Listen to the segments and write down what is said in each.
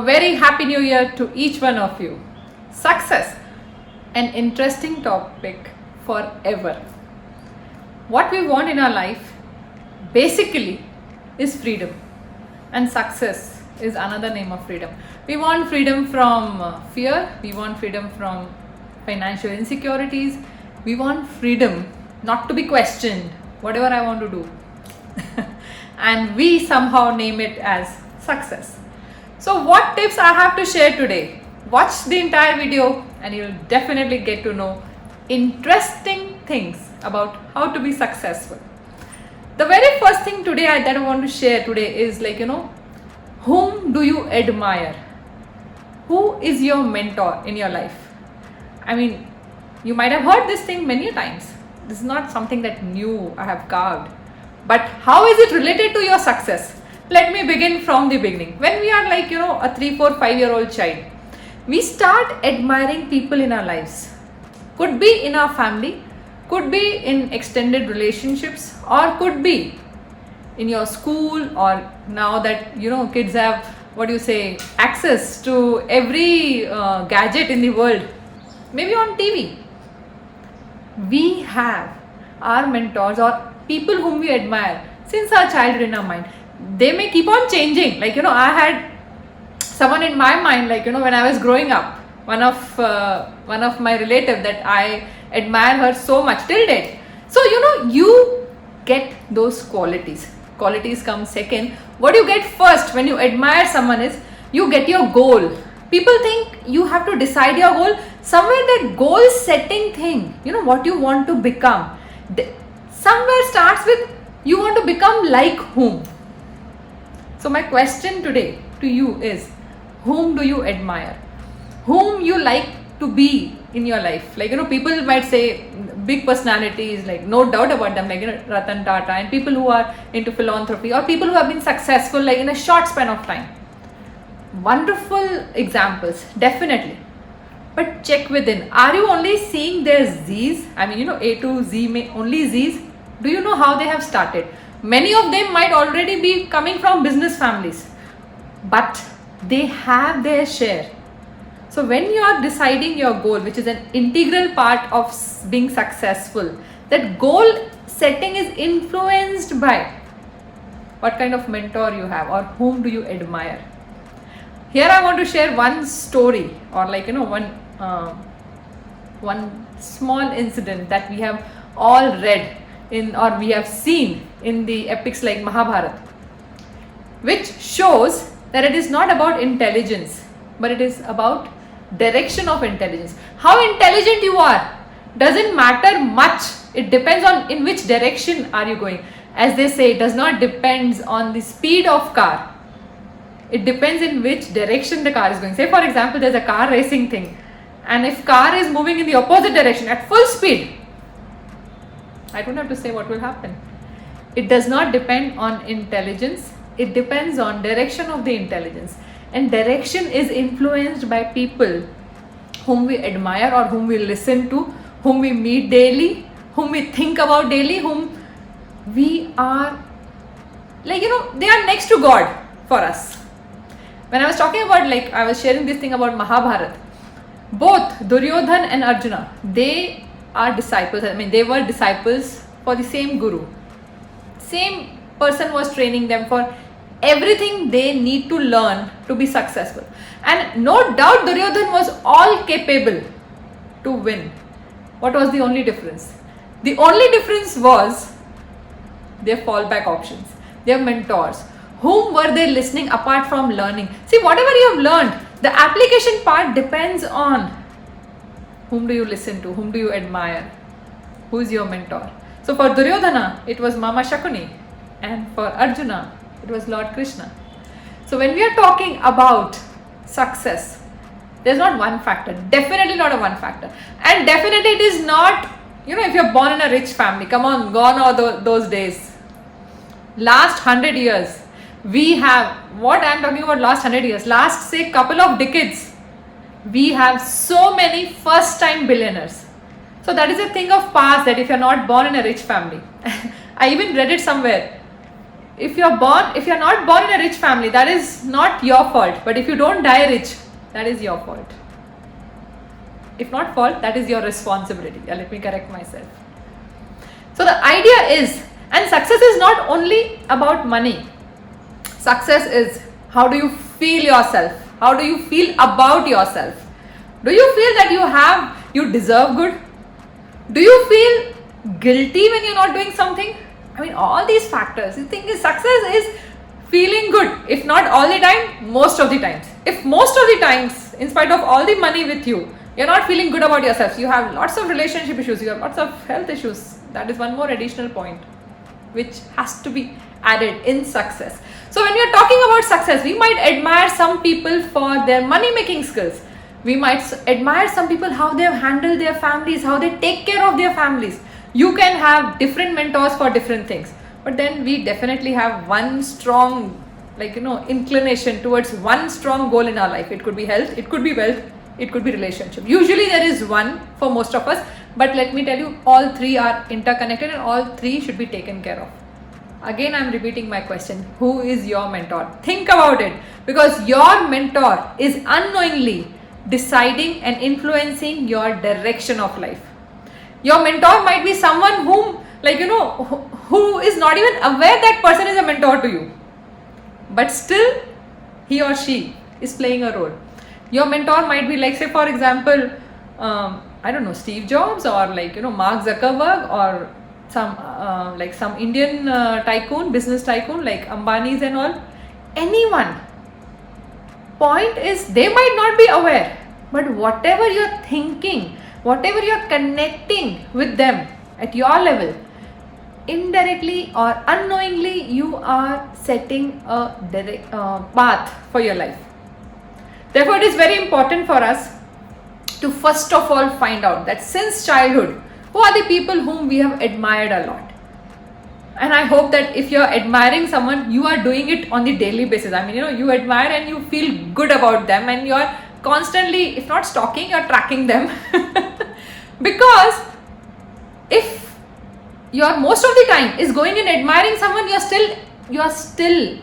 A very happy new year to each one of you. Success, an interesting topic forever. What we want in our life basically is freedom, and success is another name of freedom. We want freedom from fear, we want freedom from financial insecurities, we want freedom not to be questioned, whatever I want to do. And we somehow name it as success. So what tips I have to share today? Watch the entire video and you'll definitely get to know interesting things about how to be successful. The very first thing today that I want to share today is whom do you admire? Who is your mentor in your life? I mean, you might have heard this thing many times. This is not something that new I have carved. But how is it related to your success? Let me begin from the beginning. When we are a 3, 4, 5-year-old child, we start admiring people in our lives. Could be in our family, could be in extended relationships, or could be in your school, or now that kids have access to every gadget in the world, maybe on TV. We have our mentors or people whom we admire since our childhood in our mind. They may keep on changing. I had someone in my mind when I was growing up, one of my relative that I admire her so much till date. So you get those qualities. Qualities come second. What you get first when you admire someone is you get your goal. People think you have to decide your goal. Somewhere that goal setting thing, what you want to become, somewhere starts with you want to become like whom. So my question today to you is, whom do you admire? Whom you like to be in your life? People might say big personalities, no doubt about them, Ratan Tata, and people who are into philanthropy, or people who have been successful in a short span of time. Wonderful examples, definitely. But check within. Are you only seeing their Z's? I mean, A to Z, only Z's. Do you know how they have started? Many of them might already be coming from business families, but they have their share. So when you are deciding your goal, which is an integral part of being successful, that goal setting is influenced by what kind of mentor you have or whom do you admire. Here I want to share one story or one small incident that we have all read in or we have seen in the epics like Mahabharata, which shows that it is not about intelligence, but it is about direction of intelligence. How intelligent you are doesn't matter much. It depends on in which direction are you going. As they say, it does not depend on the speed of car. It depends in which direction the car is going. Say for example, there's a car racing thing, and if car is moving in the opposite direction at full speed, I don't have to say what will happen. It does not depend on intelligence. It depends on direction of the intelligence. And direction is influenced by people whom we admire or whom we listen to, whom we meet daily, whom we think about daily, whom we are they are next to God for us. When I was talking about I was sharing this thing about Mahabharata, both Duryodhan and Arjuna, they are disciples. I mean, they were disciples for the same guru. Same person was training them for everything they need to learn to be successful. And no doubt Duryodhan was all capable to win. What was the only difference? The only difference was their fallback options, their mentors. Whom were they listening apart from learning? See, whatever you have learned, the application part depends on whom do you listen to, whom do you admire, who is your mentor. So for Duryodhana, it was Mama Shakuni, and for Arjuna, it was Lord Krishna. So when we are talking about success, there's not one factor, definitely not a one factor. And definitely it is not, if you're born in a rich family, come on, gone are those days. Last 100 years, we have, what I'm talking about last 100 years, last say couple of decades, we have so many first time billionaires. So that is a thing of past, that if you're not born in a rich family, I even read it somewhere, if you're not born in a rich family, that is not your fault. But if you don't die rich, that is your fault. If not fault, that is your responsibility. Yeah, let me correct myself. So the idea is, and success is not only about money. Success is, how do you feel yourself? How do you feel about yourself? Do you feel that you deserve good? Do you feel guilty when you're not doing something? I mean, all these factors. You think success is feeling good. If not all the time, most of the times. If most of the times, in spite of all the money with you, you're not feeling good about yourself, you have lots of relationship issues, you have lots of health issues. That is one more additional point which has to be added in success. So when we are talking about success, we might admire some people for their money making skills. We might admire some people how they have handled their families, how they take care of their families. You can have different mentors for different things, but then we definitely have one strong, inclination towards one strong goal in our life. It could be health, it could be wealth, it could be relationship. Usually there is one for most of us, but let me tell you, all three are interconnected and all three should be taken care of. Again, I'm repeating my question. Who is your mentor? Think about it, because your mentor is unknowingly deciding and influencing your direction of life. Your mentor might be someone who is not even aware that person is a mentor to you, but still he or she is playing a role. Your mentor might be say for example, Steve Jobs, or Mark Zuckerberg, or some Indian business tycoon like Ambani's and all. Anyone. Point is, they might not be aware, but whatever you're thinking, whatever you're connecting with them at your level, indirectly or unknowingly, you are setting a direct path for your life. Therefore, it is very important for us to first of all find out that since childhood, who are the people whom we have admired a lot. And I hope that if you're admiring someone, you are doing it on the daily basis. I mean, you admire and you feel good about them, and you're constantly, if not stalking, you're tracking them. Because if you're most of the time is going in admiring someone, you're still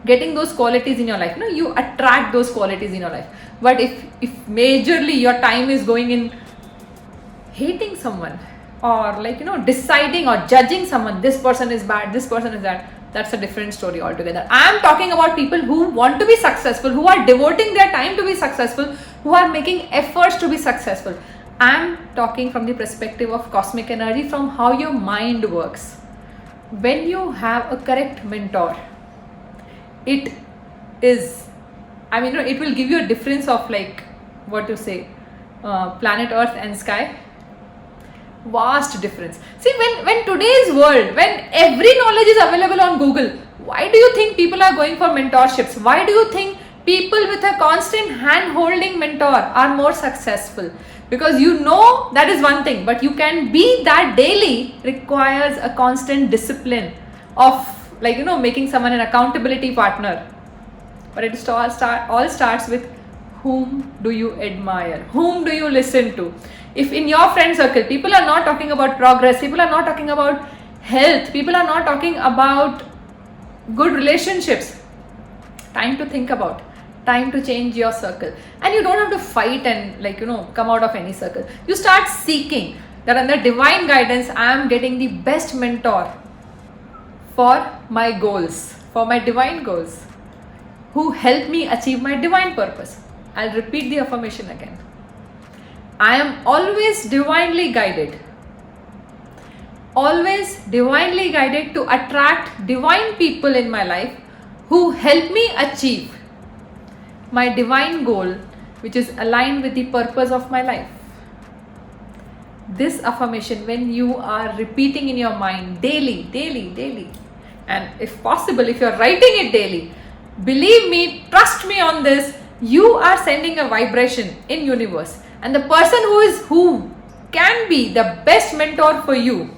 getting those qualities in your life. You attract those qualities in your life. But if majorly your time is going in hating someone, or deciding or judging someone, this person is bad, this person is that, that's a different story altogether. I am talking about people who want to be successful, who are devoting their time to be successful, who are making efforts to be successful. I am talking from the perspective of cosmic energy, from how your mind works. When you have a correct mentor, it will give you a difference of planet Earth and sky. Vast difference. See, when today's world, when every knowledge is available on Google, why do you think people are going for mentorships? Why do you think people with a constant hand-holding mentor are more successful? Because that is one thing, but you can be that daily requires a constant discipline of making someone an accountability partner. But it all starts with, whom do you admire? Whom do you listen to? If in your friend circle, people are not talking about progress, people are not talking about health, people are not talking about good relationships, time to think about, time to change your circle. And you don't have to fight and come out of any circle. You start seeking that under divine guidance, I am getting the best mentor for my goals, for my divine goals, who help me achieve my divine purpose. I'll repeat the affirmation again. I am always divinely guided. Always divinely guided to attract divine people in my life who help me achieve my divine goal, which is aligned with the purpose of my life. This affirmation, when you are repeating in your mind daily, and if possible, if you're writing it daily, believe me, trust me on this, you are sending a vibration in universe. And the person who can be the best mentor for you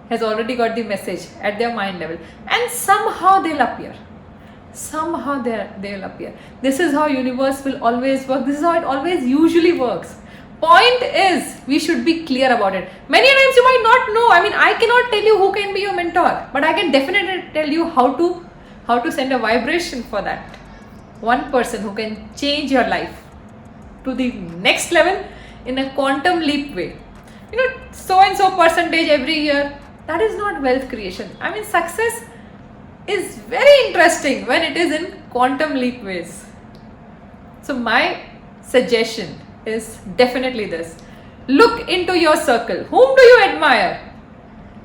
has already got the message at their mind level, and somehow they'll appear. They'll appear. This is how universe will always work. This is how it always usually works. Point is, we should be clear about it. Many times you might not know. I mean, I cannot tell you who can be your mentor, but I can definitely tell you how to send a vibration for that one person who can change your life to the next level in a quantum leap way. You know, so and so percentage every year, that is not wealth creation. I mean, success is very interesting when it is in quantum leap ways. So my suggestion is definitely this: look into your circle. Whom do you admire?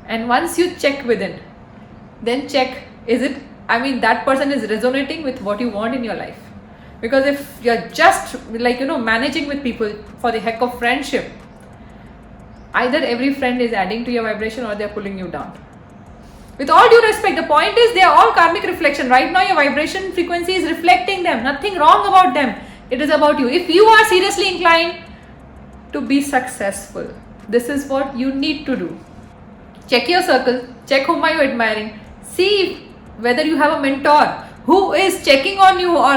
And once you check within, then check, is it, I mean, that person is resonating with what you want in your life. Because if you're just like, managing with people for the heck of friendship, either every friend is adding to your vibration or they're pulling you down. With all due respect, the point is they are all karmic reflection. Right now your vibration frequency is reflecting them. Nothing wrong about them. It is about you. If you are seriously inclined to be successful, this is what you need to do. Check your circle. Check whom are you admiring. See whether you have a mentor who is checking on you or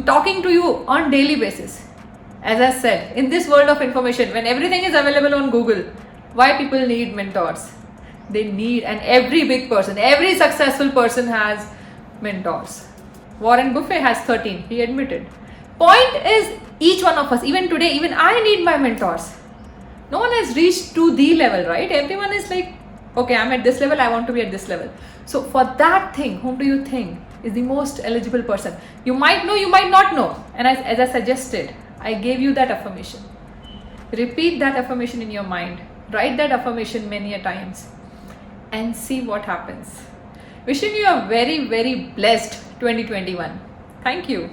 talking to you on daily basis. As I said, in this world of information, when everything is available on Google, why people need mentors? They need, and every big person, every successful person has mentors. Warren Buffett has 13, he admitted. Point is, each one of us, even today, even I need my mentors. No one has reached to the level, right? Everyone is like, okay, I'm at this level, I want to be at this level. So for that thing, whom do you think is the most eligible person? You might know, you might not know. And as I suggested, I gave you that affirmation. Repeat that affirmation in your mind. Write that affirmation many a times and see what happens. Wishing you a very, very blessed 2021. Thank you.